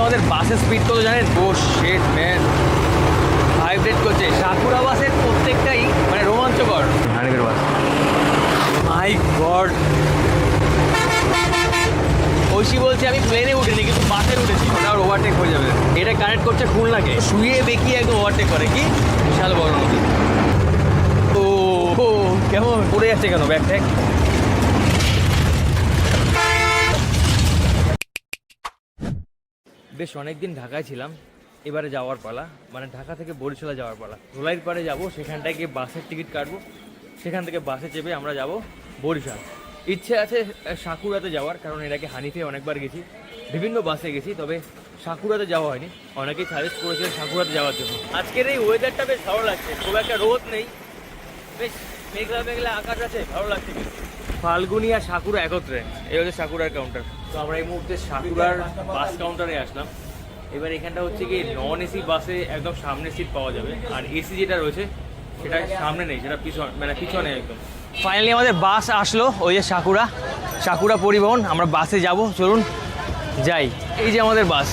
আমাদের বাসের স্পিড কত জানেন? ও শিট ম্যান, ভাইব্রেট করছে। সাকুরা বাসের প্রত্যেকটাই মানে রোমাঞ্চকর। হানিফের বাস, মাই গড। ঐশী বলছে আমি প্লেনে উঠিনি কিন্তু বাসে উঠেছি, ওটা আর ওভারটেক হয়ে যাবে। এটা কানেক্ট করছে খুলনাকে, শুয়ে বেঁকিয়ে একদম ওভারটেক করে। কি বিশাল বড় নদী। ও কেমন পড়ে যাচ্ছে কেন ব্যাগ ট্যাগ? বেশ অনেকদিন ঢাকায় ছিলাম, এবারে যাওয়ার পালা, মানে ঢাকা থেকে বরিশালে যাওয়ার পালা। ধোলাইয়ের পাড়ে যাবো, সেখানটায় গিয়ে বাসের টিকিট কাটবো, সেখান থেকে বাসে চেপে আমরা যাব বরিশাল। ইচ্ছে আছে সাকুরাতে যাওয়ার, কারণ এর আগে হানিফে অনেকবার গেছি, বিভিন্ন বাসে গেছি, তবে সাকুরাতে যাওয়া হয়নি। অনেকেই সাজেস্ট করেছে সাকুরাতে যাওয়ার জন্য। আজকের এই ওয়েদারটা বেশ ভালো লাগছে, খুব একটা রোদ নেই, বেশ মেঘলা মেঘলা আকাশ আছে, ভালো লাগছে। ফাল্গুনি আর সাকুরা একত্রে, এই হচ্ছে সাকুরার কাউন্টার। তো আমরা এই মুহূর্তে সাকুরার বাস কাউন্টারে আসলাম। এবার এখানটা হচ্ছে কি নন এসি বাসে একদম সামনে সিট পাওয়া যাবে, আর এসি যেটা রয়েছে সেটা সামনে নেই, সেটা পিছনে একদম। ফাইনালি আমাদের বাস আসলো, ওই যে সাকুরা পরিবহন। আমরা বাসে যাব, চলুন যাই। এই যে আমাদের বাস,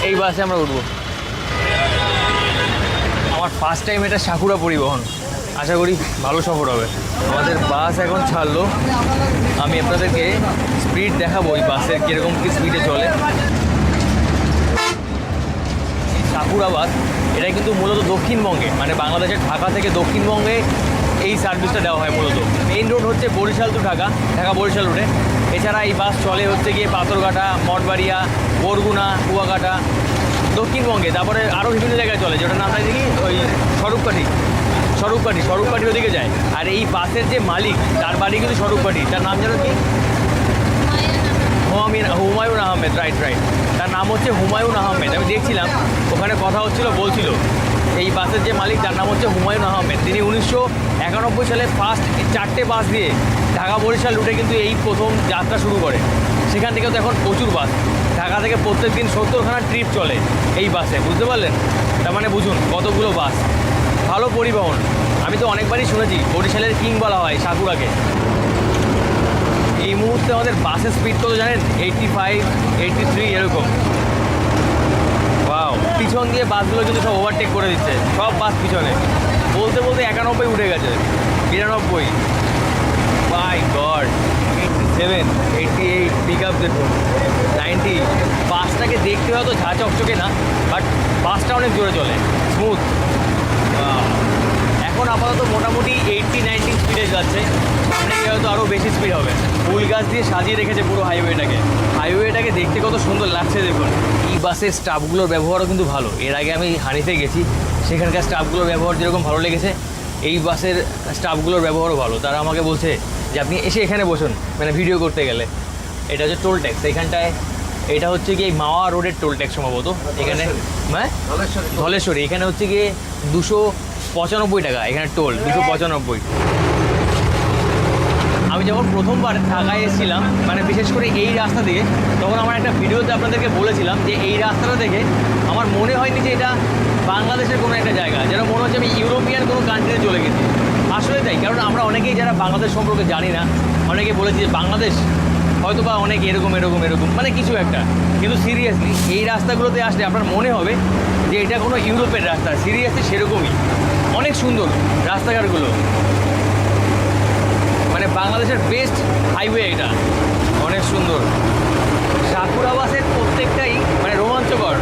এই বাসে আমরা উঠবো। আমার ফার্স্ট টাইম এটা সাকুরা পরিবহন, আশা করি ভালো সফর হবে। আমাদের বাস এখন ছাড়লো, আমি আপনাদেরকে স্পিড দেখাবো এই বাসের কীরকম কী স্পিডে চলে। সাকুরা বাস এটা কিন্তু মূলত দক্ষিণবঙ্গে, মানে বাংলাদেশের ঢাকা থেকে দক্ষিণবঙ্গে এই সার্ভিসটা দেওয়া হয়। মূলত মেইন রোড হচ্ছে বরিশাল টু ঢাকা, বরিশাল রোডে। এছাড়া এই বাস চলে হচ্ছে গিয়ে পাথরঘাটা, মঠবাড়িয়া, বরগুনা, কুয়াকাটা, দক্ষিণবঙ্গে। তারপরে আরও বিভিন্ন জায়গায় চলে, যেটার নাম দেখি ওই স্বরূপকাঠি ওদিকে যায়। আর এই বাসের যে মালিক, তার বাড়ি কিন্তু স্বরূপকাঠি। তার নাম যেন কি? হুমায়ুন আহমেদ, রাইট। তার নাম হচ্ছে হুমায়ুন আহমেদ। আমি দেখছিলাম ওখানে কথা বলছিল এই বাসের যে মালিক, তার নাম হচ্ছে হুমায়ুন আহমেদ। তিনি 1991 সালে ফার্স্ট 4টে বাস দিয়ে ঢাকা বরিশাল রুটে কিন্তু এই প্রথম যাত্রা শুরু করে। সেখান থেকেও তো এখন প্রচুর বাস, ঢাকা থেকে প্রত্যেক দিন 70খানা ট্রিপ চলে এই বাসে, বুঝতে পারলেন? তার মানে বুঝুন কতগুলো বাস। ভালো পরিবহন। আমি তো অনেকবারই শুনেছি বরিশালের কিং বলা হয় সাকুরাকে। এই মুহূর্তে আমাদের বাসের স্পিড কত জানেন? 85, 83 এরকম। ওয়াও, পিছন দিয়ে বাসগুলো কিন্তু সব ওভারটেক করে দিচ্ছে, সব বাস পিছনে। বলতে 91 উঠে গেছে, 92, মাই গড, 87, 88, পিক আপ দেখুন, 90। বাসটাকে দেখতে হয়তো ঝা চকচকে না, বাট বাসটা অনেক জোরে চলে, স্মুথ। এখন আপাতত মোটামুটি 80-90 স্পিডে যাচ্ছে, সামনে গিয়ে হয়তো আরও বেশি স্পিড হবে। ফুল গাছ দিয়ে সাজিয়ে রেখেছে পুরো হাইওয়েটাকে দেখতে কত সুন্দর লাগছে দেখুন। এই বাসের স্টাফগুলোর ব্যবহারও কিন্তু ভালো। এর আগে আমি হানিতে গেছি, সেখানকার স্টাফগুলোর ব্যবহার যেরকম ভালো লেগেছে, এই বাসের স্টাফগুলোর ব্যবহারও ভালো। তারা আমাকে বলছে যে আপনি এসে এখানে বসুন, মানে ভিডিও করতে গেলে। এটা হচ্ছে টোল ট্যাক্স এখানটায়, এটা হচ্ছে গিয়ে মাওয়া রোডের টোল ট্যাক্স সম্ভবত এখানে, হ্যাঁ ধলেশ্বরী। এখানে হচ্ছে গিয়ে 295 টাকা এখানে টোল, 295। আমি যখন প্রথমবার ঢাকায় এসেছিলাম, মানে বিশেষ করে এই রাস্তা দিয়ে, তখন আমার একটা ভিডিওতে আপনাদেরকে বলেছিলাম যে এই রাস্তাটা দেখে আমার মনে হয়নি যে এটা বাংলাদেশের কোনো একটা জায়গা, যেন মনে হচ্ছে আমি ইউরোপিয়ান কোনো কান্ট্রিতে চলে গেছি। আসলে তাই, কারণ আমরা অনেকেই যারা বাংলাদেশ সম্পর্কে জানি না, অনেকে বলেছি যে বাংলাদেশ হয়তো বা অনেক এরকম মানে কিছু একটা। কিন্তু সিরিয়াসলি এই রাস্তাগুলোতে আসলে আপনার মনে হবে যে এটা কোনো ইউরোপের রাস্তা। সিরিয়াসলি সেরকমই, অনেক সুন্দর রাস্তাঘাটগুলো, মানে বাংলাদেশের বেস্ট হাইওয়ে এটা, অনেক সুন্দর। সাকুরা বাসের প্রত্যেকটাই মানে রোমাঞ্চকর।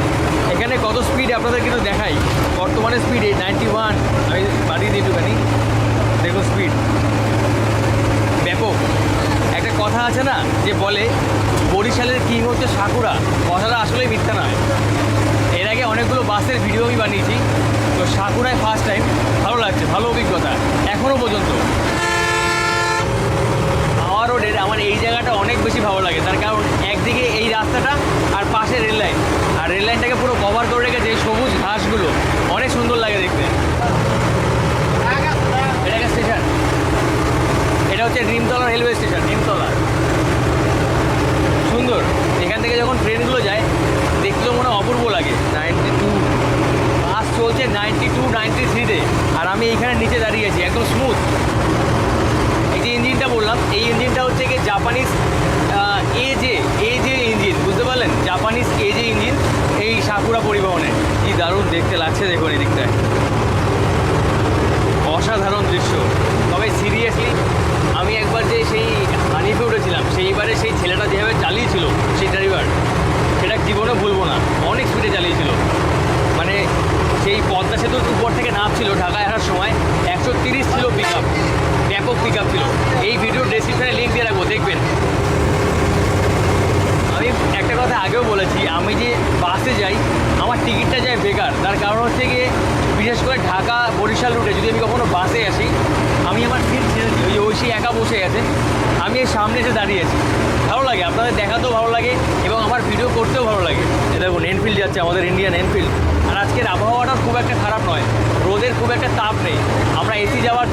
এখানে কত স্পিড আপনাদের কিন্তু দেখাই, বর্তমানে স্পিড 91। আমি বাড়িয়ে দিই একটুখানি, দেখুন স্পিড ব্যাপক। একটা কথা আছে না যে বলে বরিশালের কিং হচ্ছে সাকুরা, কথাটা আসলেই মিথ্যা নয়। এর আগে অনেকগুলো বাসের ভিডিও আমি বানিয়েছি, তো সাকুরায় ফার্স্ট টাইম, ভালো লাগছে, ভালো অভিজ্ঞতা এখনও পর্যন্ত। মাওয়া রোডের আমার এই জায়গাটা অনেক বেশি ভালো লাগে, তার কারণ একদিকে এই রাস্তাটা আর পাশে রেল লাইন, আর রেল লাইনটাকে পুরো কভার করে রেখেছে সবুজ ঘাসগুলো, অনেক সুন্দর লাগে দেখতে। এটা একটা স্টেশন, এটা হচ্ছে নিমতলা রেলওয়ে স্টেশন, নিমতলা। সুন্দর, এখান থেকে যখন ট্রেনগুলো যায় দেখতেও মনে অপূর্ব লাগে। 92 বাস চলছে 92, 93-তে, আর আমি এইখানে নিচে দাঁড়িয়ে আছি, একদম স্মুথ। এই যে ইঞ্জিনটা বললাম, এই ইঞ্জিনটা হচ্ছে কি জাপানিজ এজে ইঞ্জিন, বুঝতে পারলেন? জাপানিজ এজে ইঞ্জিন। সাকুরা পরিবহনে। কি দারুণ দেখতে লাগছে দেখুন এই দিকটায়, অসাধারণ দৃশ্য। তবে সিরিয়াসলি আমি একবার যে সেই হানিফে উঠেছিলাম, সেইবারে সেই ছেলেটা যেভাবে চালিয়েছিল, সেই ড্রাইভার, সেটা জীবনে ভুলবো না। অনেক স্পিডে চালিয়েছিল, মানে সেই পদ্মা সেতুর উপর থেকে নামছিল ঢাকায় আসার সময় 130 ছিল পিক আপ, ব্যাপক পিক আপ ছিল। এই ভিডিও ডেসক্রিপশনে লিঙ্ক দিয়ে রাখবো, দেখবেন। আমি একটা কথা আগেও বলেছি, আমি যে বাসে যাই আমার টিকিটটা যায় বেকার। তার কারণ হচ্ছে গিয়ে বিশেষ করে ঢাকা বরিশাল রুটে যদি আমি কখনো বাসে আসি, আমি আমার সিট ছেড়েছি, ওই সেই একা বসে গেছে, আমি এই সামনে এসে দাঁড়িয়েছি। ভালো লাগে, আপনাদের দেখাতেও ভালো লাগে এবং আমার ভিডিও করতেও ভালো লাগে। এ দেখুন এনফিল্ড যাচ্ছে, আমাদের ইন্ডিয়ান এনফিল্ড। আর আজকের আবহাওয়াটা খুব একটা খারাপ নয়, রোদের খুব একটা তাপ নেই। আমরা এসিতে যাওয়ার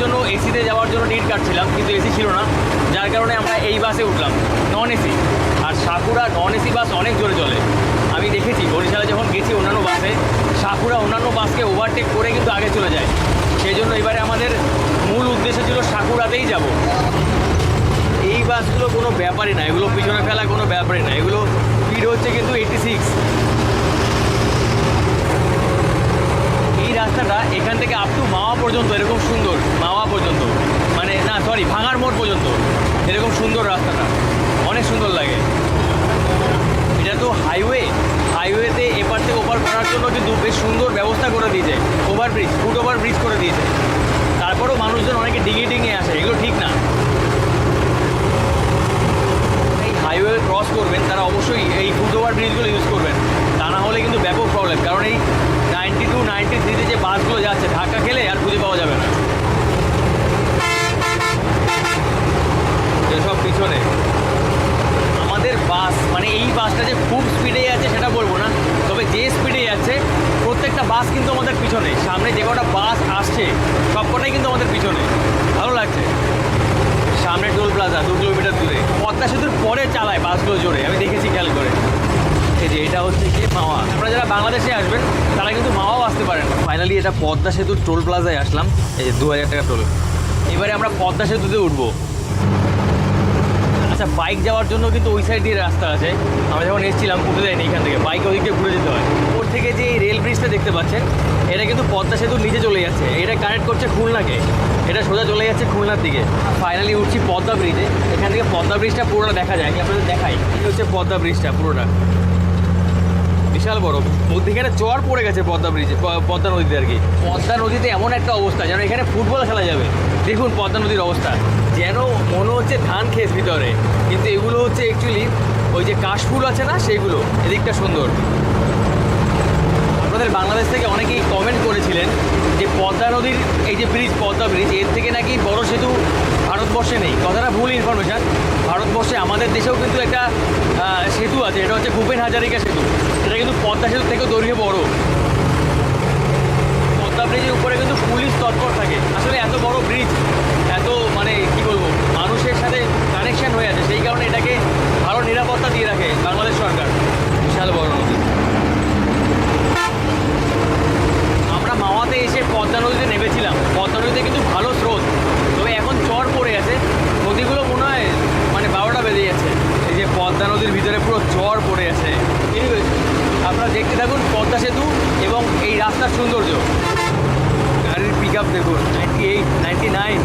জন্য টিকিট কাটছিলাম, কিন্তু এসি ছিল না, যার কারণে আমরা এই বাসে উঠলাম, নন এসি। আর সাকুরা নন এসি বাস অনেক জোরে চলে। আমি দেখেছি বরিশালে যখন গেছি অন্যান্য বাসে, সাকুরা অন্যান্য বাসকে ওভারটেক করে কিন্তু আগে চলে যায়। সেই জন্য এবারে আমাদের মূল উদ্দেশ্য ছিল সাকুরাতেই যাব। এই বাসগুলো কোনো ব্যাপারই না, এগুলো পিছনে ফেলা কোনো ব্যাপারই না। এগুলো স্পিড হচ্ছে কিন্তু 86। এই রাস্তাটা এখান থেকে আপ টু মাওয়া পর্যন্ত এরকম সুন্দর, মাওয়া পর্যন্ত, মানে না সরি ভাঙার মোড় পর্যন্ত এরকম সুন্দর রাস্তাটা, অনেক সুন্দর লাগে। এটা তো হাইওয়েতে এপার থেকে ওপার করার জন্য কিন্তু বেশ সুন্দর ব্যবস্থা করে দিয়েছে, ওভারব্রিজ, ফুট ওভারব্রিজ করে দিয়েছে। তারপরেও মানুষজন অনেকে ডিঙিয়ে আসে, এগুলো ঠিক না। এই হাইওয়ে ক্রস করবেন তারা অবশ্যই এই ফুট ওভারব্রিজগুলো ইউজ করবেন, তা না হলে কিন্তু ব্যাপক প্রবলেম। কারণ এই 92, 93-তে যে বাসগুলো যাচ্ছে ধাক্কা খেলে আর খুঁজে পাওয়া যাবে না। এসব পিছনে আমাদের বাস, মানে এই বাসটা যে খুব স্পিডে যাচ্ছে সেটা বলবো না, তবে যে স্পিডে যাচ্ছে প্রত্যেকটা বাস কিন্তু আমাদের পিছনে। সামনে যে কটা বাস আসছে সবকটাই কিন্তু আমাদের পিছনে। ভালো লাগছে। সামনে টোল প্লাজা 2 কিলোমিটার দূরে, পদ্মা সেতুর পরে চালায় বাসগুলো জোরে, আমি দেখেছি খেয়াল করে। এই যে এটা হচ্ছে কি মাওয়া। আপনারা যারা বাংলাদেশে আসবেন তারা কিন্তু মাওয়াও আসতে পারেন। ফাইনালি এটা পদ্মা সেতুর টোল প্লাজায় আসলাম, এই যে 2000 টাকা টোল। এবারে আমরা পদ্মা সেতুতে উঠবো। আচ্ছা, বাইক যাওয়ার জন্য কিন্তু ওই সাইড দিয়ে রাস্তা আছে। আমরা যখন এসেছিলাম উঠে যায়নি এখান থেকে, বাইক ওই দিকে ঘুরে যেতে হয়। ওর থেকে যে এই রেল ব্রিজটা দেখতে পাচ্ছেন, এটা কিন্তু পদ্মা সেতুর নিচে চলে যাচ্ছে। এটা কানেক্ট করছে খুলনাকে, এটা সোজা চলে যাচ্ছে খুলনার দিকে। ফাইনালি উঠছি পদ্মা ব্রিজে। এখান থেকে পদ্মা ব্রিজটা পুরোটা দেখা যায়, আমি আপনাদের দেখাই। এই হচ্ছে পদ্মা ব্রিজটা, পুরোটা বিশাল বড়। মধ্যিখানে চর পড়ে গেছে পদ্মা ব্রিজে, পদ্মা নদীতে আর কি। পদ্মা নদীতে এমন একটা অবস্থা যেন এখানে ফুটবল খেলা যাবে। দেখুন পদ্মা নদীর অবস্থা, যেন মনে হচ্ছে ধান ক্ষেত ভিতরে, কিন্তু এগুলো হচ্ছে অ্যাকচুয়ালি ওই যে কাশফুল আছে না, সেইগুলো। এদিকটা সুন্দর। আপনাদের বাংলাদেশ থেকে অনেকেই কমেন্ট করেছিলেন যে পদ্মা নদীর এই যে ব্রিজ, পদ্মা ব্রিজ, এর থেকে নাকি বড় সেতু ভারতবর্ষে নেই। কথাটা ভুল ইনফরমেশান। ভারতবর্ষে আমাদের দেশেও কিন্তু একটা সেতু আছে, এটা হচ্ছে ভূপেন হাজারিকা সেতু। এটা কিন্তু পদ্মা সেতুর থেকেও দৈর্ঘ্যে বড়। পদ্মা ব্রিজের উপরে কিন্তু পুলিশ তৎপর থাকে। আসলে এত বড় ব্রিজ, এত মানে কি বলবো, মানুষের সাথে কানেকশন হয়ে আছে, সেই কারণে এটাকে ভালো নিরাপত্তা দিয়ে রাখে বাংলাদেশ সরকার। বিশাল বড় নদী। আমরা মাওয়াতে এসে পদ্মা নদীতে নেমেছিলাম। পদ্মা নদীতে কিন্তু ভালো স্রোত, তবে এখন চর পড়ে গেছে। নদীগুলো মনে হয় মানে 12টা বেজে যাচ্ছে। এই যে পদ্মা নদীর ভিতরে পুরো চর পড়ে আছে। আপনারা দেখতে থাকুন পদ্মা সেতু এবং এই রাস্তার সৌন্দর্য। গাড়ির পিক আপ দেখুন, 98, 99।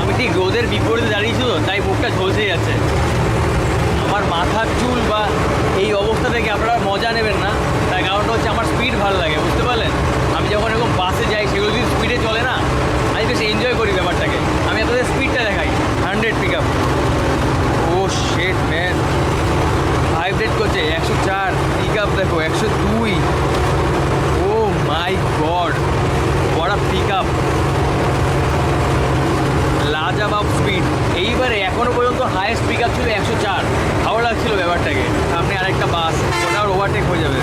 আমি ঠিক রোদের বিপরীতে দাঁড়িয়েছি তো, তাই মুখটা ঝলসে যাচ্ছে। আমার মাথার চুল বা এই অবস্থা থেকে আপনারা মজা নেবেন না, তার কারণটা হচ্ছে আমার স্পিড ভালো লাগে, বুঝতে পারলেন। আমি যখন এরকম বাসে যাই, সেগুলো যদি স্পিডে চলে না, আমি বেশ এনজয় করি ব্যাপারটাকে। আমি আপনাদের স্পিডটা দেখাই, 100 পিক আপ। ও শেট ম্যান, ভাইব্রেট করছে। 104 পিক আপ দেখো, 102। ও মাই গড, বড় পিক আপ, লাজাবাব স্পিড। এইবারে এখনো পর্যন্ত হাইয়েস্ট পিক আপ ছিল 104। ভালো লাগছিল ব্যাপারটাকে। সামনে আরেকটা বাস, ওটা আর ওভারটেক হয়ে যাবে।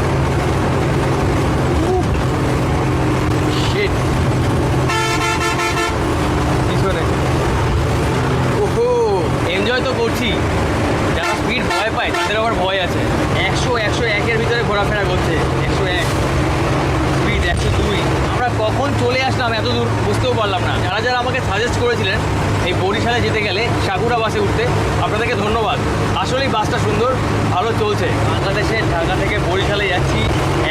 শিট, পিছনে। ওহো, এনজয় তো করছি। যারা স্পিড ভয় পায় তাদের আবার ভয় আছে। 100, 101-এর ভিতরে ঘোরাফেরা করছে। 101 স্পিড, 102। আমরা কখন চলে আসলাম এত দূর বুঝতেও পারলাম না। যারা যারা আমাকে সাজেস্ট করেছিলেন এই বরিশালে যেতে গেলে সাকুরা বাসে উঠতে, আপনাদেরকে ধন্যবাদ। আসলেই বাসটা সুন্দর, ভালো চলছে। বাংলাদেশে ঢাকা থেকে বরিশালে যাচ্ছি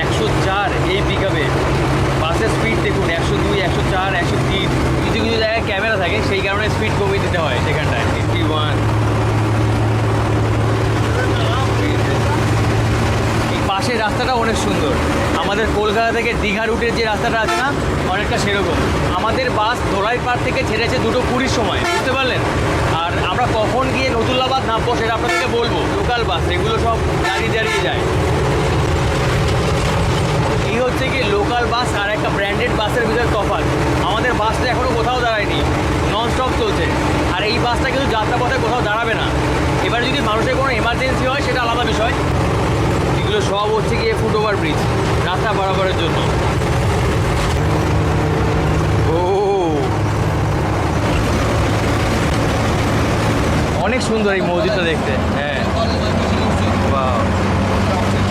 104 এই পিক আপে। বাসের স্পিড দেখুন 102, 104, 103। কিছু কিছু জায়গায় ক্যামেরা থাকে, সেই কারণে স্পিড কমিয়ে দিতে হয় সেখানটায়। 51। পাশের রাস্তাটা অনেক সুন্দর, আমাদের কলকাতা থেকে দীঘা রুটের যে রাস্তাটা আছে না, অনেকটা সেরকম। আমাদের বাস ধোলাইপাড় থেকে ছেড়েছে 2:20 সময়, বুঝতে পারলেন। আর আমরা কখন গিয়ে নতুল্লাবাদ নামবো সেটা আপনাদেরকে বলবো। লোকাল বাস এগুলো সব দাঁড়িয়ে দাঁড়িয়ে যায়। এই হচ্ছে কি লোকাল বাস আর একটা ব্র্যান্ডেড বাসের ভিতরে তফাৎ। আমাদের বাসটা এখনও কোথাও দাঁড়ায়নি, নন স্টপ চলছে। আর এই বাসটা কিন্তু যাত্রাপথে কোথাও দাঁড়াবে না। এবার যদি মানুষের কোনো এমার্জেন্সি হয় সেটা আলাদা বিষয়। এগুলো সব হচ্ছে গিয়ে ফুট ওভার ব্রিজ, রাস্তা বরাবরের জন্য। ও অনেক সুন্দর এই মসজিদটা দেখতে। হ্যাঁ, বাহ,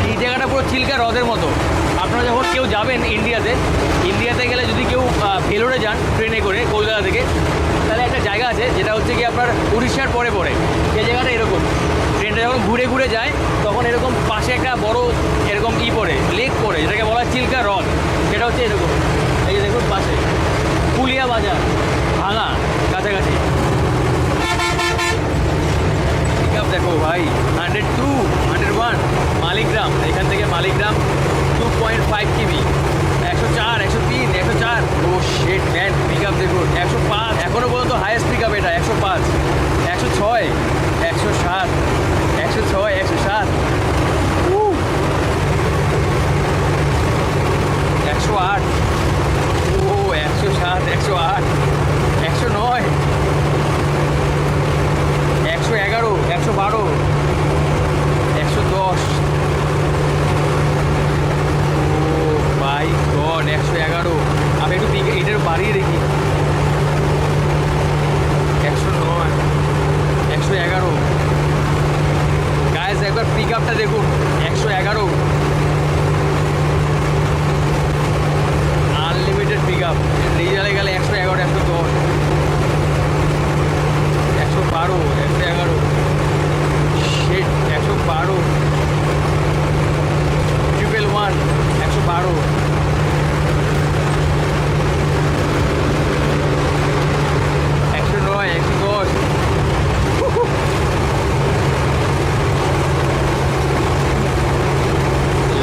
এই জায়গাটা পুরো চিল্কা হ্রদের মতো। আপনারা যখন কেউ যাবেন ইন্ডিয়াতে গেলে, যদি কেউ ভেলোরে যান ট্রেনে করে কলকাতা থেকে, তাহলে একটা জায়গা আছে যেটা হচ্ছে কি আপনার উড়িষ্যার পরে সেই জায়গাটা এরকম। ট্রেনটা যখন ঘুরে ঘুরে যায় তখন এরকম পাশে একটা বড় এরকম পড়ে, লেক পড়ে, যেটাকে বলা হয় চিল্কা হ্রদ। সেটা হচ্ছে এরকম, এই যে দেখুন পাশে পুলিয়া বাজার, ভাঙা কাছাকাছি। ঠিক আছে, দেখো ভাই 102, 101 মালিগ্রাম। এখান থেকে মালিগ্রাম 2.5 কিমি, 104, 103, 104। ও শেট ম্যান, পিক আপ দেখুন 105। এখনও পর্যন্ত হাইয়েস্ট পিক আপ এটা 105, 106, 107, 106, 107, 108। ও 107, 108, 109, 111, 112, 110। ও মাই গড, 111। আমি একটু এটার বাড়িয়ে দেখি। 109, 111। গাইস একবার পিক আপটা দেখুন, 111। Unlimited pick up. ডিজেলে গেলে 111, 110, 112, 111। শেট, 112, 111, 112। 109, 110।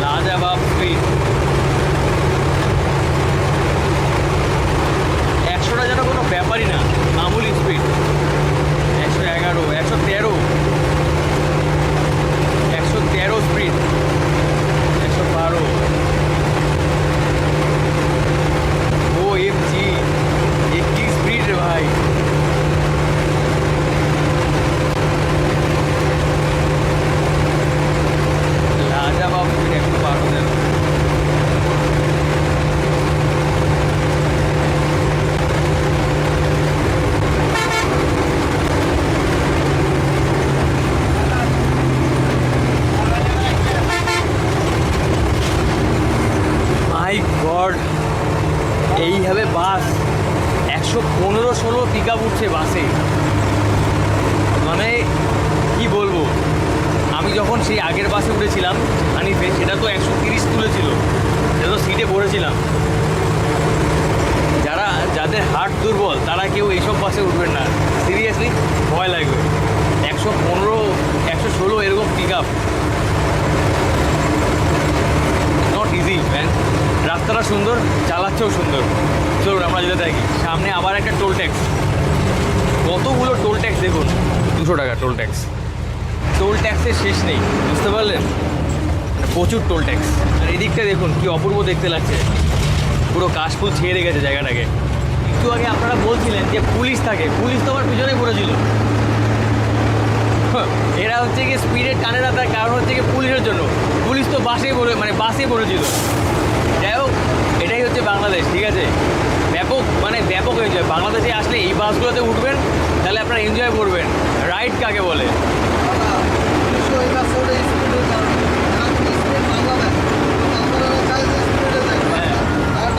লাজবাব স্পিড। 100টা যেন কোনো ব্যাপারই না, মামুলি স্পিড। 111, 113, 113 স্পিড, 112। ও এমজি, কি স্পিড রে ভাই। লাজবাব স্পিড, 112 দেখো। মাই গড, এইভাবে বাস 115-16 পিক আপ উঠছে বাসে। মানে কি বলবো, আমি যখন সেই আগের বাসে উঠেছিলাম হানিফে, সেটা তো 130 তুলেছিল, সেটা তো সিটে পড়েছিলাম। যাদের হার্ট দুর্বল তারা কেউ এইসব বাসে উঠবেন না, সিরিয়াসলি ভয় লাগবে। 115, 116 এরকম pick up, not easy man. রাস্তাটা সুন্দর, চালাচ্ছেও সুন্দর। চলুন আমরা যেতে থাকি। সামনে আবার একটা টোল ট্যাক্স। কতগুলো টোল ট্যাক্স দেখুন, 200 টাকা টোল ট্যাক্স। টোল ট্যাক্সের শেষ নেই, বুঝতে পারলেন, প্রচুর টোল ট্যাক্স। আর এদিকটা দেখুন কি অপূর্ব দেখতে লাগছে, পুরো কাশফুল ছেয়ে রেখেছে জায়গাটাকে। একটু আগে আপনারা বলছিলেন যে পুলিশ থাকে, পুলিশ তো আমার পিছনে পড়েছিল। এরা হচ্ছে কি স্পিডে টানে না, তার কারণ হচ্ছে কি পুলিশের জন্য। পুলিশ তো বাসে পড়েছিল। যাই হোক, এটাই হচ্ছে বাংলাদেশ, ঠিক আছে। ব্যাপক এনজয়। বাংলাদেশে আসলে এই বাসগুলোতে উঠবেন, তাহলে আপনারা এনজয় করবেন। রাইড কাকে বলে?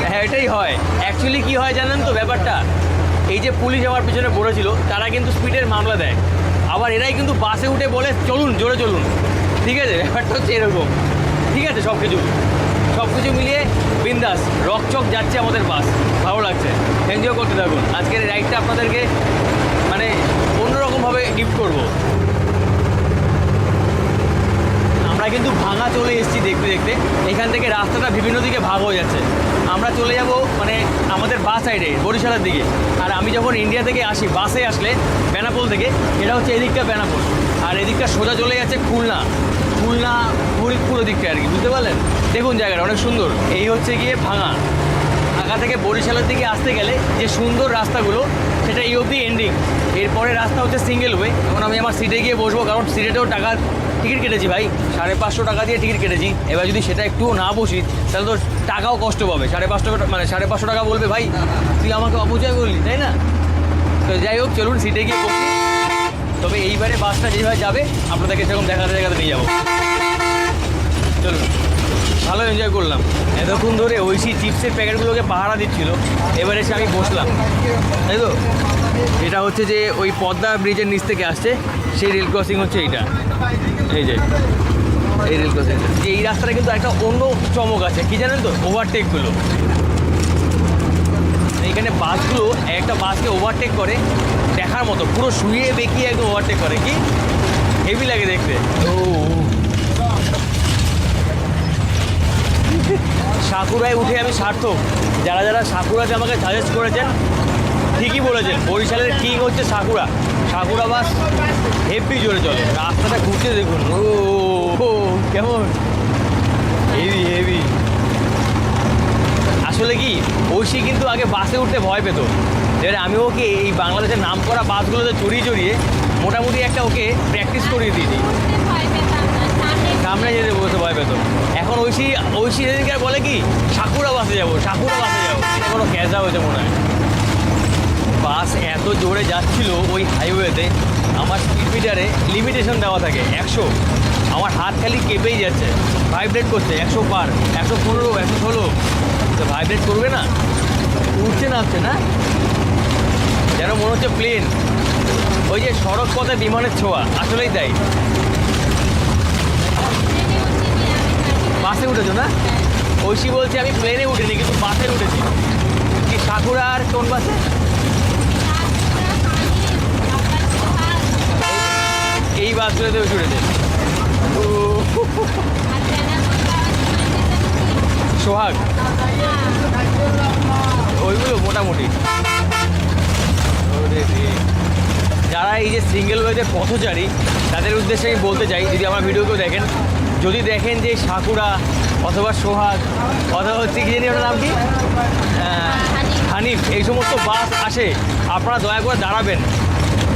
হ্যাঁ, এটাই হয়। পুলিশ আমার পিছনে পড়েছিল, তারা কিন্তু স্পিডের মামলা দেয়। আবার এরাই কিন্তু বাসে উঠে বলে চলুন, জোরে চলুন। ঠিক আছে, ব্যাপারটা হচ্ছে এরকম। ঠিক আছে, সব কিছু মিলিয়ে বিন্দাস রকচক যাচ্ছে আমাদের বাস। ভালো লাগছে, এনজয় করতে থাকুন। আজকের এই রাইডটা আপনাদেরকে মানে অন্যরকমভাবে গিফট করবো। আমরা কিন্তু ভাঙা চলে এসেছি দেখতে দেখতে। এখান থেকে রাস্তাটা বিভিন্ন দিকে ভাগ হয়ে যাচ্ছে। আমরা চলে যাব মানে আমাদের বাস সাইডে বরিশালের দিকে। আর আমি যখন ইন্ডিয়া থেকে আসি বাসে আসলে বেনাপোল থেকে, এটা হচ্ছে এদিকটা বেনাপোল, আর এদিকটা সোজা চলে যাচ্ছে খুলনা ফরিদপুর দিকটা আর কি, বুঝতে পারলেন? দেখুন জায়গাটা অনেক সুন্দর। এই হচ্ছে গিয়ে ভাঙা। ঢাকা থেকে বরিশালের দিকে আসতে গেলে যে সুন্দর রাস্তাগুলো, সেটা এই অবধি এন্ডিং। এরপরে রাস্তা হচ্ছে সিঙ্গেল ওয়ে। এখন আমি আমার সিটে গিয়ে বসবো, কারণ সিটেও টিকিট কেটেছি ভাই, 550 টাকা দিয়ে টিকিট কেটেছি। এবার যদি সেটা একটুও না বসি তাহলে তো টাকাও কষ্ট পাবে। 550 টাকা মানে 550 টাকা বলবে ভাই তুই আমাকে অপচয় করলি, তাই না? তো যাই হোক, চলুন সিটে গিয়ে বসি। তবে এইবারে বাসটা যেভাবে যাবে আপনাদেরকে সেরকম দেখাতে নিয়ে যাবো। চলুন, ভালো এনজয় করলাম। এতক্ষণ ধরে ঐশী চিপসের প্যাকেটগুলোকে পাহারা দিচ্ছিল, এবার এসে আমি বসলাম, তাই তো? এটা হচ্ছে যে ওই পদ্মা ব্রিজের নিচ থেকে আসছে, সেই রেল ক্রসিং হচ্ছে এইটা। এই যে এই রেল ক্রসিং, এই রাস্তাটা কিন্তু একটা অন্য চমক আছে, কি জানেন তো? ওভারটেকগুলো। এইখানে বাসগুলো একটা বাসকে ওভারটেক করে দেখার মতো, পুরো শুয়ে বেঁকিয়ে একদম ওভারটেক করে, কি হেভি লাগে দেখতে। ও সাকুরায় উঠে আমি সার্থক। যারা সাকুরাতে আমাকে সাজেস্ট করেছেন ঠিকই বলেছেন, বরিশালের কিং হচ্ছে সাকুরা বাস হেভি জোরে চলে। রাস্তাটা ঘুরতে দেখুন, ও কেমন হেভি। আসলে কি ঐশী কিন্তু আগে বাসে উঠতে ভয় পেত, এবারে আমি ওকে এই বাংলাদেশের নাম করা বাসগুলোতে চড়িয়ে মোটামুটি একটা ওকে প্র্যাকটিস করিয়ে দিয়েছি। সামনে যেতে বসে ভয় পেত। এখন ঐশী সেদিনকে বলে কি সাকুরা বাসে যাবো, এটা কোনো ক্যাজা হয়েছে মনে হয়। বাস এত জোরে যাচ্ছিল ওই হাইওয়েতে, আমার স্পিড মিটারে লিমিটেশন দেওয়া থাকে 100। আমার হাত খালি কেঁপেই যাচ্ছে, ভাইব্রেট করছে 100 পার, 115, 116। তো ভাইব্রেট করবে না, উঠছে নামছে না, যেন মনে হচ্ছে প্লেন। ওই যে সড়ক পথে বিমানের ছোঁয়া, আসলেই তাই। বাসে উঠেছো না? ঐশী বলছে আমি প্লেনে উঠিনি, কিন্তু বাসে উঠেছি। কি সাকুরা আর কোন বাসে? এই বাসগুলোতে উঠেছে। সোহাগ, ওইগুলো মোটামুটি। যারা এই যে সিঙ্গেল ওয়েতে পথচারী, তাদের উদ্দেশ্যে আমি বলতে চাই, যদি আমার ভিডিওকেও দেখেন, যদি দেখেন যে সাকুরা অথবা সোহাগ অথবা হচ্ছে কি জানি ওটার নাম কি, হানিফ, এই সমস্ত বাস আসে, আপনারা দয়া করে দাঁড়াবেন,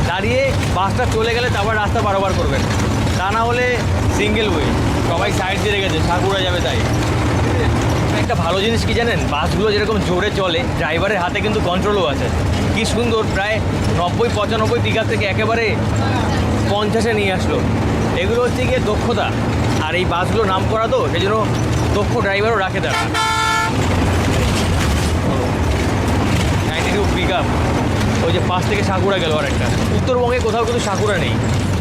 দাঁড়িয়ে বাসটা চলে গেলে তারপর রাস্তা পারাপার করবেন। তা না হলে সিঙ্গেল ওয়ে, সবাই সাইড দিয়ে রেখেছে, সাকুরা যাবে তাই। একটা ভালো জিনিস কি জানেন, বাসগুলো যেরকম জোরে চলে, ড্রাইভারের হাতে কিন্তু কন্ট্রোলও আছে। কি সুন্দর, প্রায় 90-95 পিকআপ থেকে একেবারে 50-এ নিয়ে আসলো। এগুলো হচ্ছে গিয়ে দক্ষতা। আর এই বাসগুলো নাম করা তো, সেই জন্য দক্ষ ড্রাইভারও রাখে তারা। 92 পিকআপ, ওই যে পাশ থেকে সাকুরা গেল আর একটা। উত্তরবঙ্গে কোথাও কিন্তু সাকুরা নেই,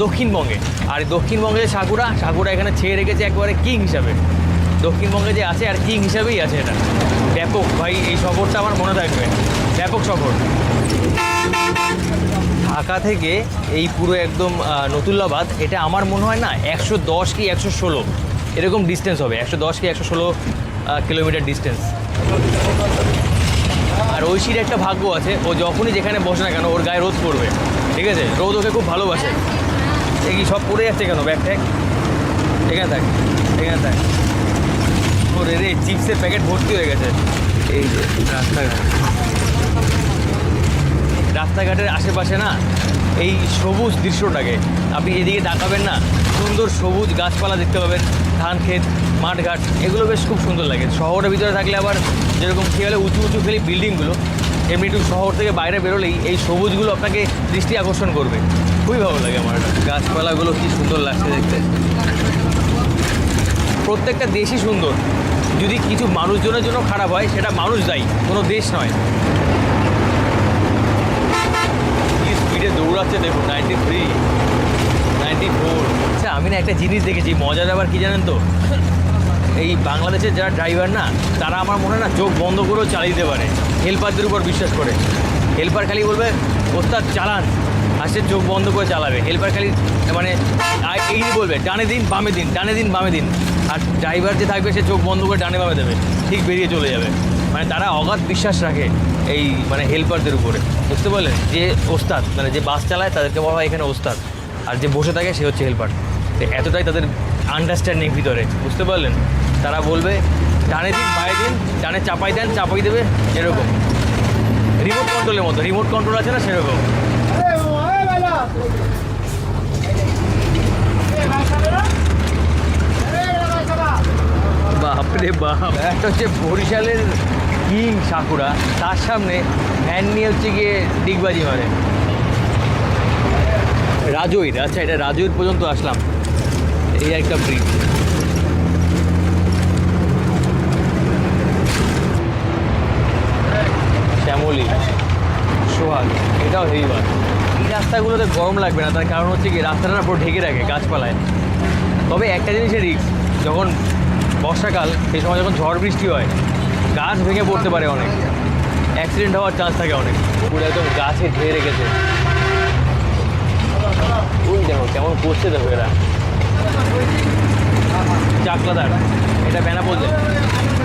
দক্ষিণবঙ্গে। আর দক্ষিণবঙ্গে যে সাকুরা এখানে ছেয়ে রেখেছে একেবারে কিং হিসাবে। দক্ষিণবঙ্গে যে আছে আর কিং হিসাবেই আছে। এটা ব্যাপক ভাই, এই সফরটা আমার মনে থাকবে, ব্যাপক সফর। ঢাকা থেকে এই পুরো একদম নতুল্লাবাদ, এটা আমার মনে হয় না 110 কি 116 এরকম ডিস্টেন্স হবে, 110 কি 116 কিলোমিটার ডিস্টেন্স। আর ঐশীর একটা ভাগ্য আছে, ও যখনই যেখানে বসে না কেন ওর গায়ে রোদ পড়বে, ঠিক আছে? রোদ ওকে খুব ভালোবাসে। এই কি সব পড়ে যাচ্ছে কেন? ব্যাগ ট্যাগ এখানে থাক, এখানে থাক। ওরে রে, চিপসের প্যাকেট ভর্তি হয়ে গেছে। এই যে রাস্তাঘাটের আশেপাশে না এই সবুজ দৃশ্যটাকে আপনি এদিকে তাকাবেন না, সুন্দর সবুজ গাছপালা দেখতে পাবেন, ধান ক্ষেত, মাঠঘাট, এগুলো বেশ খুব সুন্দর লাগে। শহরের ভিতরে থাকলে আবার যেরকম খেয়ালে উঁচু খালি বিল্ডিংগুলো, এমনি একটু শহর থেকে বাইরে বেরোলেই এই সবুজগুলো আপনাকে দৃষ্টি আকর্ষণ করবে। খুবই ভালো লাগে আমার। গাছপালাগুলো কি সুন্দর লাগছে দেখতে। প্রত্যেকটা দেশই সুন্দর, যদি কিছু মানুষজনের জন্য খারাপ হয় সেটা মানুষ দায়ী, কোনো দেশ নয়। দৌড়াচ্ছে দেখুন, 93, 94। আচ্ছা আমি না একটা জিনিস দেখেছি, মজার ব্যাপার কি জানেন তো, এই বাংলাদেশের যারা ড্রাইভার না, তারা আমার মনে হয় না চোখ বন্ধ করেও চালিয়ে দিতে পারে হেল্পারদের উপর বিশ্বাস করে। হেল্পার খালি বলবে ওস্তাদ চালান, আর সে চোখ বন্ধ করে চালাবে। হেল্পার খালি মানে এই বলবে ডানে দিন বামে দিন, ডানে দিন বামে দিন, আর ড্রাইভার যে থাকবে সে চোখ বন্ধ করে ডানে বামে দেবে, ঠিক বেরিয়ে চলে যাবে। মানে তারা অগাধ বিশ্বাস রাখে এই মানে হেল্পারদের উপরে, বুঝতে পারলেন? যে ওস্তাদ মানে যে বাস চালায় তাদেরকে বলা হয় এখানে ওস্তাদ, আর যে বসে থাকে সে হচ্ছে হেল্পার। এতটাই তাদের আন্ডারস্ট্যান্ডিং ভিতরে, বুঝতে পারলেন? তারা বলবে ডানে দিন বামে দিন, ডানে চাপাই দেন চাপাই দেবে, এরকম রিমোট কন্ট্রোলের মতো। রিমোট কন্ট্রোল আছে না, সেরকম। বাপরে বাপ, একটা হচ্ছে বরিশালের কিং সাকুরা, তার সামনে ভ্যান নিয়ে হচ্ছে গিয়ে ডিগবাজি মারে। রাজৈর, আচ্ছা এটা রাজৈর পর্যন্ত আসলাম, এই একটা ব্রিজ। শ্যামলী, সোহাগ, এটাও হেরিবার। এই রাস্তাগুলোতে গরম লাগবে না, তার কারণ হচ্ছে কি রাস্তাটা পুরো ঢেকে রাখে গাছপালায়। তবে একটা জিনিসের রিস্ক, যখন বর্ষাকাল সেই সময় যখন ঝড় বৃষ্টি হয়, গাছ ভেঙে পড়তে পারে, অনেক অ্যাক্সিডেন্ট হওয়ার চান্স থাকে অনেক। পুরো একদম গাছে ঢেকে রেখেছে। ওই দেখো কেমন করছে, দেখো এরা চাকলাদার, এটা বেনাপোল।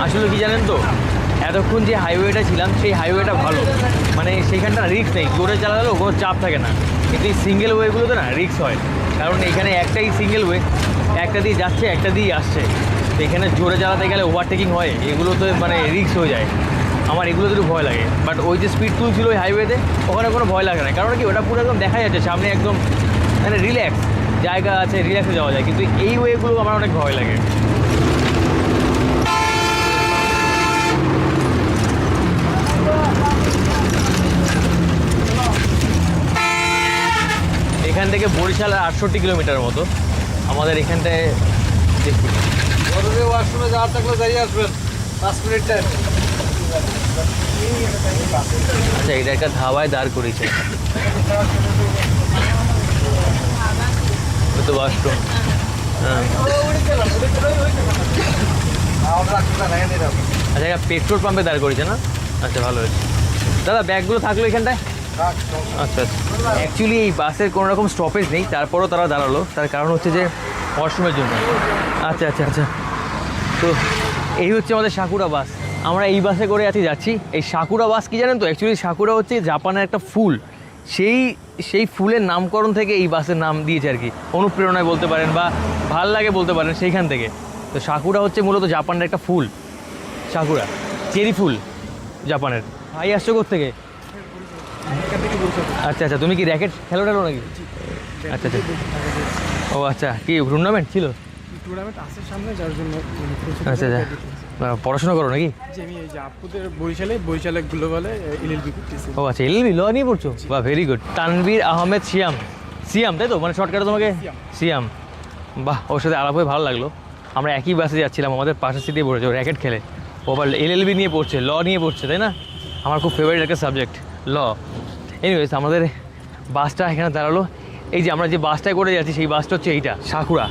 আসলে কি জানেন তো, এতক্ষণ যে হাইওয়েটা ছিলাম সেই হাইওয়েটা ভালো, মানে সেইখানটা রিস্ক নেই, জোরে চালালেও কোনো চাপ থাকে না। কিন্তু এই সিঙ্গেল ওয়েগুলোতে না রিস্ক হয়, কারণ এখানে একটাই সিঙ্গেল ওয়ে, একটা দিয়ে যাচ্ছে একটা দিয়ে আসছে। তো এখানে জোরে চালাতে গেলে ওভারটেকিং হয়, এগুলোতে মানে রিস্ক হয়ে যায়। আমার এগুলোতে একটু ভয় লাগে। বাট ওই যে স্পিড তুলছিল ওই হাইওয়েতে, ওখানে কোনো ভয় লাগে না, কারণ কি ওটা পুরো একদম দেখা যাচ্ছে সামনে, একদম মানে রিল্যাক্স জায়গা আছে, রিল্যাক্সে যাওয়া যায়। কিন্তু এই ওয়েগুলো আমার অনেক ভয় লাগে। এখান থেকে বরিশাল 68 কিলোমিটার মতো। আমাদের এখানটায় দেখি ওয়াশরুমে যাওয়ার থাকলে দাঁড়িয়ে আসবেন 5 মিনিট টাইম। আচ্ছা এটা একটা ধাবায় দাঁড় করেছে, তো ওয়াশরুম। হ্যাঁ আচ্ছা এটা পেট্রোল পাম্পে দাঁড় করেছে না? আচ্ছা ভালো হয়েছে। দাদা ব্যাগগুলো থাকলো এখানটায়? আচ্ছা আচ্ছা। অ্যাকচুয়ালি এই বাসের কোনো রকম স্টপেজ নেই, তারপরও তারা দাঁড়ালো, তার কারণ হচ্ছে যে ওয়াশরুমের জন্য। আচ্ছা আচ্ছা আচ্ছা। তো এই হচ্ছে আমাদের সাকুরা বাস। আমরা এই বাসে করে যাচ্ছি। এই সাকুরা বাস কি জানেন তো, অ্যাকচুয়ালি সাকুরা হচ্ছে জাপানের একটা ফুল, সেই ফুলের নামকরণ থেকে এই বাসের নাম দিয়েছে আর কি, অনুপ্রেরণায় বলতে পারেন বা ভাল লাগে বলতে পারেন সেইখান থেকে। তো সাকুরা হচ্ছে মূলত জাপানের একটা ফুল, সাকুরা চেরি ফুল জাপানের। ভাই আসছো কোত্থেকে? আচ্ছা আচ্ছা। তুমি কি র্যাকেট খেলো টেলো নাকি? আচ্ছা আচ্ছা। ও আচ্ছা, কি টুর্নামেন্ট ছিল? টুর্নামেন্ট আছে সামনে, যার জন্য আচ্ছা আচ্ছা। পড়াশোনা করো নাকি? আমি এই যে আপুদের বরিশালে গ্লোবালে এলএলবি করতেছি। ও আচ্ছা, এলএলবি ল নিয়ে পড়ছো? বাহ, ভেরি গুড। তানভীর আহমেদ সিয়াম, সিয়াম তাই তো, মানে শর্টকাটে তোমাকে সিয়াম। বাহ, ওর সাথে আলাপ হয়ে ভালো লাগলো। আমরা একই বাসে যাচ্ছিলাম, আমাদের পাশের সিটে পড়েছে, ও র্যাকেট খেলে, ও আবার এলএলবি নিয়ে পড়ছে, ল নিয়ে পড়ছে, তাই না? আমার খুব ফেভারিট একটা সাবজেক্ট ল। এনিওয়েজ আমাদের বাসটা এখানে দাঁড়ালো। এই যে আমরা যে বাসটায় করে যাচ্ছি সেই বাসটা হচ্ছে এইটা, সাকুরা।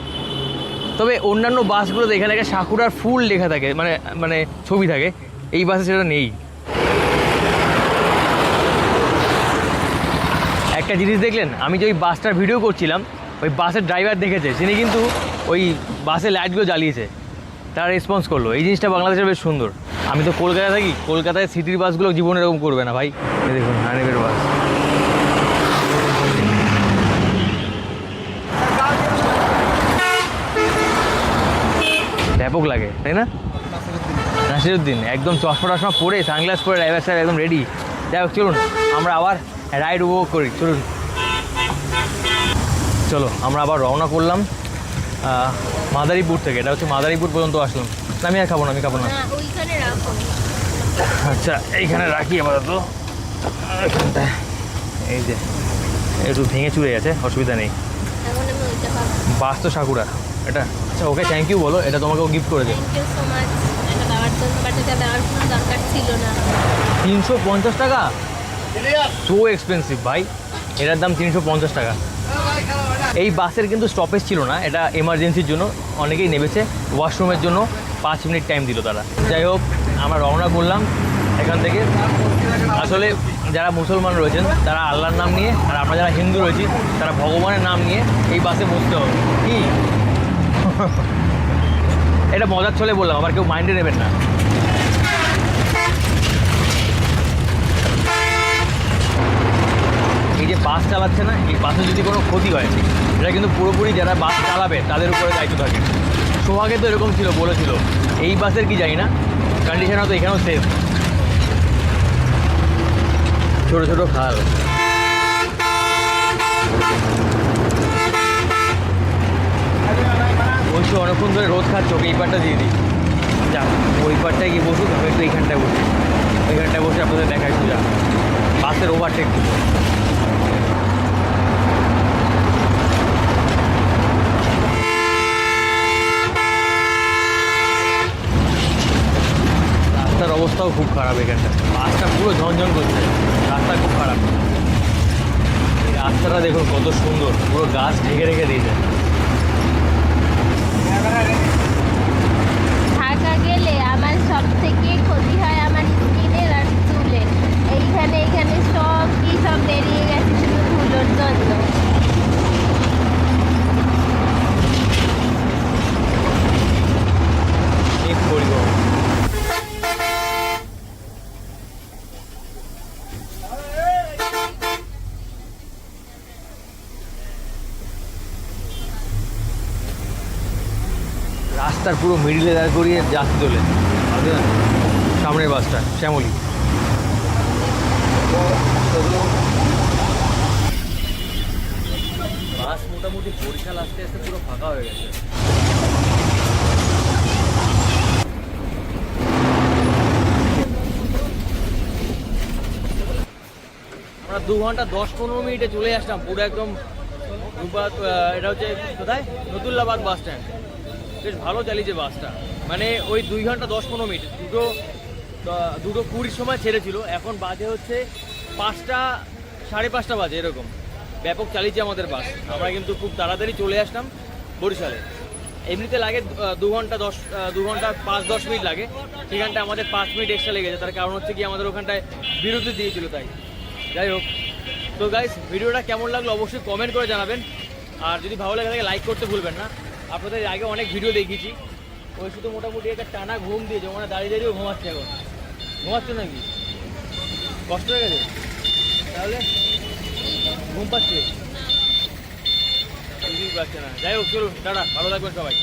তবে অন্যান্য বাসগুলোতে এখানে একটা সাকুরার ফুল লেখা থাকে, মানে মানে ছবি থাকে, এই বাসে সেটা নেই। একটা জিনিস দেখলেন, আমি যে ওই বাসটার ভিডিও করছিলাম, ওই বাসের ড্রাইভার দেখেছে, তিনি কিন্তু ওই বাসের লাইটগুলো জ্বালিয়েছে, তারা রেসপন্স করলো। এই জিনিসটা বাংলাদেশের বেশ সুন্দর। আমি তো কলকাতায় থাকি, কলকাতায় সিটির বাসগুলো জীবনে এরকম করবে না ভাই। এই দেখুন হানিফের বাস। ব্যাপক লাগে, তাই না? নাসিরুদ্দিন একদম চশমা টশমা পরে, সানগ্লাস পরে, ড্রাইভার সাহেব একদম রেডি। যাই হোক, চলুন আমরা আবার রাইড উপভোগ করি। চলুন, চলো আমরা আবার রওনা করলাম মাদারীপুর থেকে। এটা হচ্ছে মাদারীপুর পর্যন্ত আসলাম। আমি আর খাবো না, আমি খাবো না। আচ্ছা এইখানে রাখি আপাতত, এখানটায়। এই যে একটু ভেঙে চুরে গেছে, অসুবিধা নেই। বাস তো সাকুরা এটা। আচ্ছা ওকে থ্যাংক ইউ বলো, এটা তোমাকে ও গিফট করে দেবে। 350 টাকা, সো এক্সপেন্সিভ ভাই। এটার দাম 350 টাকা। এই বাসের কিন্তু স্টপেজ ছিল না, এটা এমার্জেন্সির জন্য অনেকেই নেমেছে, ওয়াশরুমের জন্য 5 মিনিট টাইম দিল তারা। যাই হোক, আমরা রওনা করলাম এখান থেকে। আসলে যারা মুসলমান রয়েছেন তারা আল্লাহর নাম নিয়ে, আর আমরা যারা হিন্দু রয়েছি তারা ভগবানের নাম নিয়ে এই বাসে বসতে হবে। কি এটা মজার ছলে বললাম, আবার কেউ মাইন্ডে নেবেন না। এই যে বাস চালাচ্ছে না, এই বাসে যদি কোনো ক্ষতি হয় এটা কিন্তু পুরোপুরি যারা বাস চালাবে তাদের উপরে দায়িত্ব থাকে। সোহাগে তো এরকম ছিল, বলেছিল। এই বাসের কি জানি না, কন্ডিশন হয়তো এখানেও সেফ। ছোটো ছোটো খাল, বলছি অনেকক্ষণ ধরে রোদ খাচ্ছ, ওকে এই পাটটা দিয়ে দিই। যা ওই পাটটায় গিয়ে বসুক, আমি একটু এইখানটায় বসি। ওইখানটায় বসে আপনাদের দেখাই সোজা বাসের ওভারটেক দিল। রাস্তার অবস্থাও খুব খারাপ এখানটা, বাসটা পুরো ঝনঝন করছে, রাস্তা খুব খারাপ। এই রাস্তাটা দেখুন কত সুন্দর, পুরো গাছ ঢেকে রেখে দিয়েছে। ঢাকা গেলে আমার সব থেকে ক্ষতি হয় আমার স্কিনের আর চুলের। এইখানে সব বেরিয়ে গেছে শুধু ধুলোর জন্য। ঠিক পরিবহন। রাস্তার পুরো মিডিলে দাঁড় করিয়ে যাত্রী তোলে সামনের বাসটা শ্যামলী। বাস মোটামুটি বরিশাল আস্তে আস্তে পুরো ফাঁকা হয়ে গেছে। আমরা 2 ঘন্টা 10-15 মিনিটে চলে আসলাম পুরো একদম। এটা হচ্ছে কোথায়, নতুল্লাবাদ বাস স্ট্যান্ড। বেশ ভালো চালিয়েছে বাসটা, মানে ওই 2 ঘন্টা 10-15 মিনিট। 2:20 সময় ছেড়েছিল, এখন বাজে হচ্ছে 5টা 5:30 বাজে এরকম। ব্যাপক চালিয়েছে আমাদের বাস। আমরা কিন্তু খুব তাড়াতাড়ি চলে আসলাম বরিশালে। এমনিতে লাগে 2 ঘন্টা 5-10 মিনিট লাগে, সেখানটায় আমাদের 5 মিনিট এক্সট্রা লেগেছে। তার কারণ হচ্ছে কি আমাদের ওখানটায় বিরতি দিয়েছিল তাই। যাই হোক, তো গাইস ভিডিওটা কেমন লাগলো অবশ্যই কমেন্ট করে জানাবেন। আর যদি ভালো লাগে থাকে লাইক করতে ভুলবেন না। আপনাদের আগে অনেক ভিডিও দেখিয়েছি, ওই শুধু মোটামুটি একটা টানা ঘুম দিয়েছে, মানে দাঁড়িয়ে দাঁড়িয়েও ঘুমাচ্ছে। এখন ঘুমাচ্ছে নাকি, কষ্ট হয়ে গেছে তাহলে, ঘুম পাচ্ছে, কিছুই পাচ্ছে না। যাই হোক, চলুন টাটা, ভালো থাকবেন সবাই।